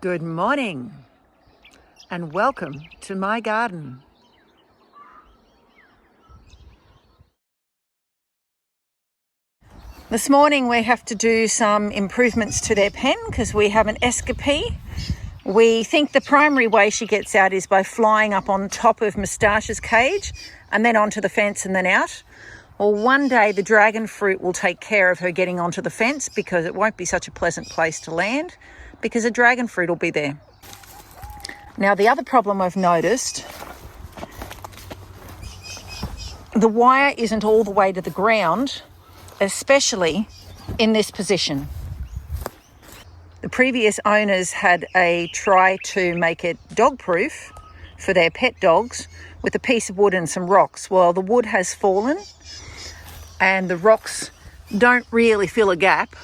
Good morning and welcome to my garden. This morning we have to do some improvements to their pen because we have an escapee. We think the primary way she gets out is by flying up on top of Moustache's cage and then onto the fence and then out. Well, one day the dragon fruit will take care of her getting onto the fence because it won't be such a pleasant place to land because a dragon fruit will be there. Now, the other problem I've noticed, the wire isn't all the way to the ground, especially in this position. The previous owners had a try to make it dog-proof for their pet dogs with a piece of wood and some rocks. Well, the wood has fallen and the rocks don't really fill a gap.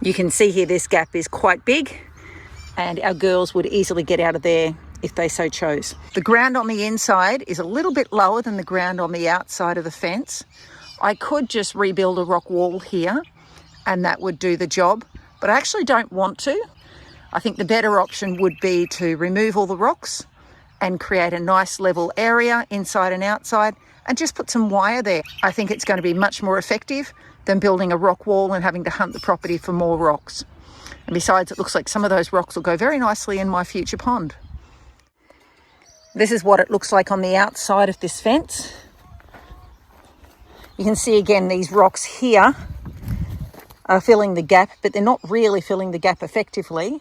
You can see here this gap is quite big, and our girls would easily get out of there if they so chose. The ground on the inside is a little bit lower than the ground on the outside of the fence. I could just rebuild a rock wall here and that would do the job, but I actually don't want to. I think the better option would be to remove all the rocks and create a nice level area inside and outside and just put some wire there. I think it's going to be much more effective than building a rock wall and having to hunt the property for more rocks. And besides, it looks like some of those rocks will go very nicely in my future pond. This is what it looks like on the outside of this fence. You can see again these rocks here are filling the gap, but they're not really filling the gap effectively.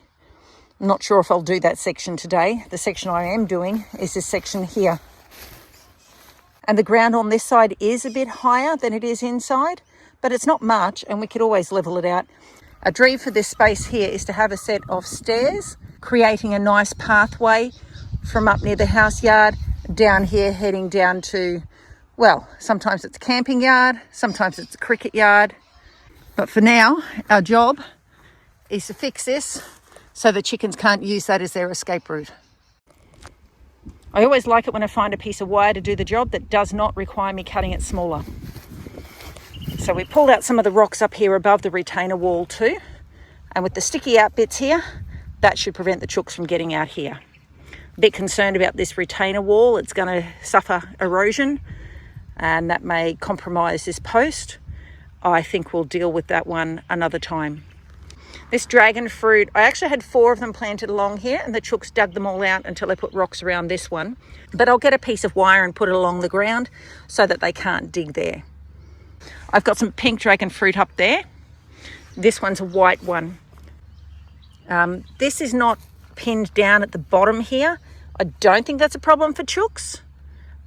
I'm not sure if I'll do that section today. The section I am doing is this section here. And the ground on this side is a bit higher than it is inside, but it's not much and we could always level it out. A dream for this space here is to have a set of stairs, creating a nice pathway from up near the house yard down here, heading down to, well, sometimes it's a camping yard, sometimes it's a cricket yard. But for now, our job is to fix this so the chickens can't use that as their escape route. I always like it when I find a piece of wire to do the job that does not require me cutting it smaller. So we pulled out some of the rocks up here above the retainer wall too. And with the sticky out bits here, that should prevent the chooks from getting out here. A bit concerned about this retainer wall. It's going to suffer erosion and that may compromise this post. I think we'll deal with that one another time. This dragon fruit, I actually had 4 of them planted along here and the chooks dug them all out until I put rocks around this one. But I'll get a piece of wire and put it along the ground so that they can't dig there. I've got some pink dragon fruit up there. This one's a white one. This is not pinned down at the bottom here. I don't think that's a problem for chooks,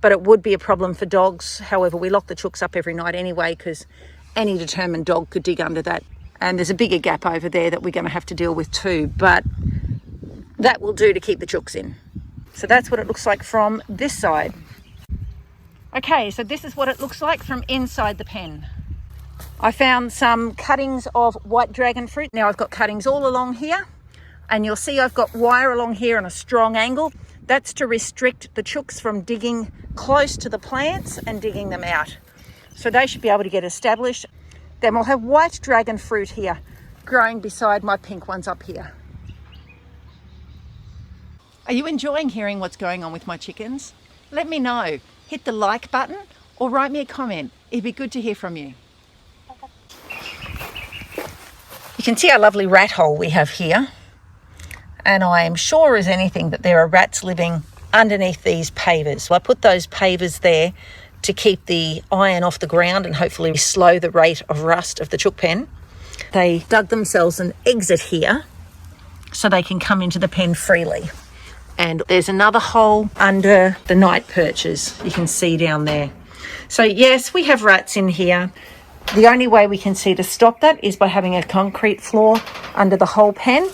but it would be a problem for dogs. However, we lock the chooks up every night anyway because any determined dog could dig under that. And there's a bigger gap over there that we're going to have to deal with too, but that will do to keep the chooks in. So that's what it looks like from this side. Okay, so this is what it looks like from inside the pen. I found some cuttings of white dragon fruit. Now I've got cuttings all along here, and you'll see I've got wire along here on a strong angle. That's to restrict the chooks from digging close to the plants and digging them out. So they should be able to get established. Then we'll have white dragon fruit here growing beside my pink ones up here. Are you enjoying hearing what's going on with my chickens? Let me know. Hit the like button or write me a comment. It'd be good to hear from you. You can see our lovely rat hole we have here. And I am sure as anything that there are rats living underneath these pavers. So I put those pavers there to keep the iron off the ground and hopefully slow the rate of rust of the chook pen. They dug themselves an exit here so they can come into the pen freely. And there's another hole under the night perches you can see down there. So yes, we have rats in here. The only way we can see to stop that is by having a concrete floor under the whole pen,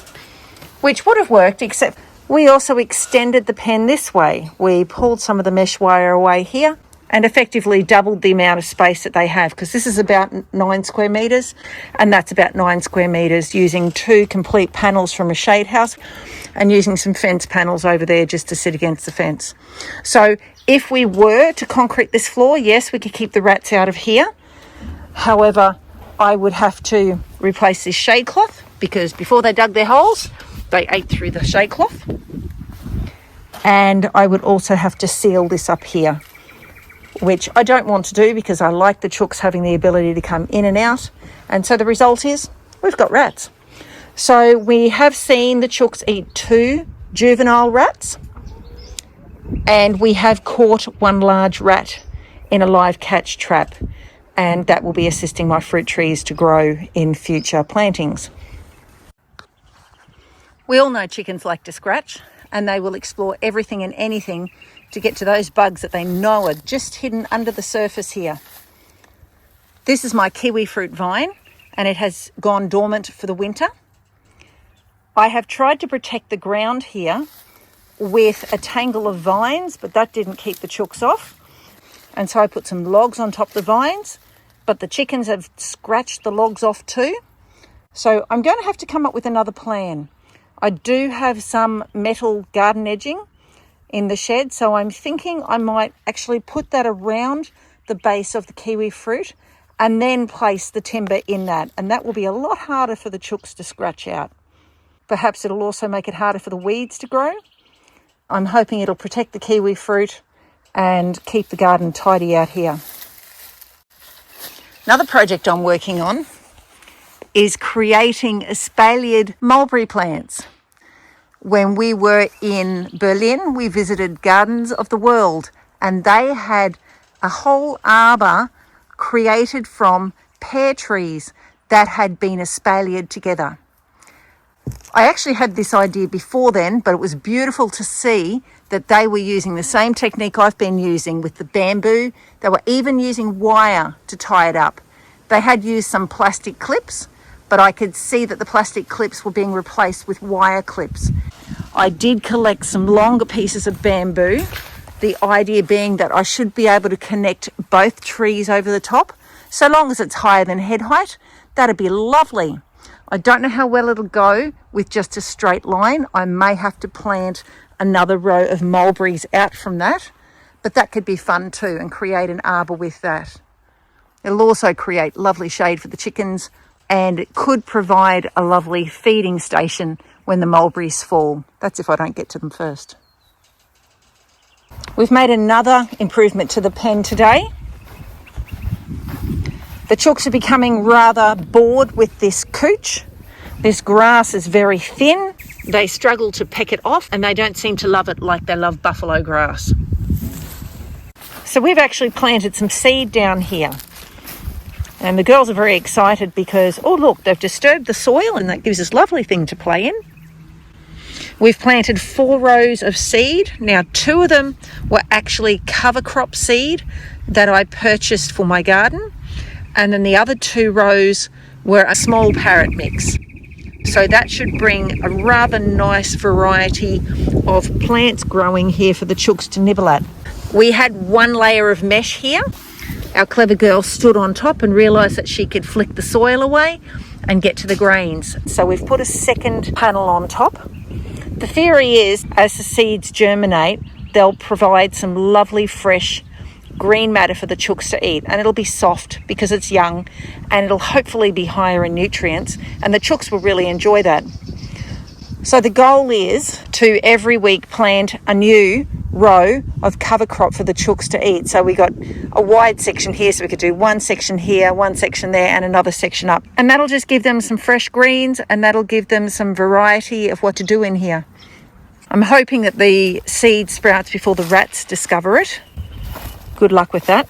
which would have worked, except we also extended the pen this way. We pulled some of the mesh wire away here and effectively doubled the amount of space that they have, because this is about 9 square metres and that's about 9 square metres, using 2 complete panels from a shade house and using some fence panels over there just to sit against the fence. So if we were to concrete this floor, yes, we could keep the rats out of here. However, I would have to replace this shade cloth because before they dug their holes, they ate through the shade cloth. And I would also have to seal this up here, which I don't want to do because I like the chooks having the ability to come in and out. And so the result is we've got rats. So we have seen the chooks eat 2 juvenile rats, and we have caught 1 large rat in a live catch trap, and that will be assisting my fruit trees to grow in future plantings. We all know chickens like to scratch, and they will explore everything and anything to get to those bugs that they know are just hidden under the surface here. This is my kiwi fruit vine, and it has gone dormant for the winter. I have tried to protect the ground here with a tangle of vines, but that didn't keep the chooks off. And so I put some logs on top of the vines, but the chickens have scratched the logs off too. So I'm going to have to come up with another plan. I do have some metal garden edging in the shed, so I'm thinking I might actually put that around the base of the kiwi fruit and then place the timber in that. And that will be a lot harder for the chooks to scratch out. Perhaps it'll also make it harder for the weeds to grow. I'm hoping it'll protect the kiwi fruit and keep the garden tidy out here. Another project I'm working on is creating espaliered mulberry plants. When we were in Berlin, we visited Gardens of the World, and they had a whole arbour created from pear trees that had been espaliered together. I actually had this idea before then, but it was beautiful to see that they were using the same technique I've been using with the bamboo. They were even using wire to tie it up. They had used some plastic clips, but I could see that the plastic clips were being replaced with wire clips. I did collect some longer pieces of bamboo, the idea being that I should be able to connect both trees over the top. So long as it's higher than head height, that'd be lovely. I don't know how well it'll go with just a straight line. I may have to plant another row of mulberries out from that, but that could be fun too, and create an arbour with that. It'll also create lovely shade for the chickens, and it could provide a lovely feeding station when the mulberries fall. That's if I don't get to them first. We've made another improvement to the pen today. The chooks are becoming rather bored with this couch. This grass is very thin. They struggle to peck it off, and they don't seem to love it like they love buffalo grass. So we've actually planted some seed down here. And the girls are very excited because, oh look, they've disturbed the soil, and that gives us a lovely thing to play in. We've planted 4 rows of seed. Now 2 of them were actually cover crop seed that I purchased for my garden. And then the other 2 rows were a small parrot mix. So that should bring a rather nice variety of plants growing here for the chooks to nibble at. We had 1 layer of mesh here. Our clever girl stood on top and realised that she could flick the soil away and get to the grains. So we've put a second panel on top. The theory is, as the seeds germinate, they'll provide some lovely fresh green matter for the chooks to eat, and it'll be soft because it's young, and it'll hopefully be higher in nutrients, and the chooks will really enjoy that. So the goal is to every week plant a new row of cover crop for the chooks to eat. So we got a wide section here, so we could do 1 section here, 1 section there, and another section up, and that'll just give them some fresh greens, and that'll give them some variety of what to do in here. I'm hoping that the seed sprouts before the rats discover it. Good luck with that.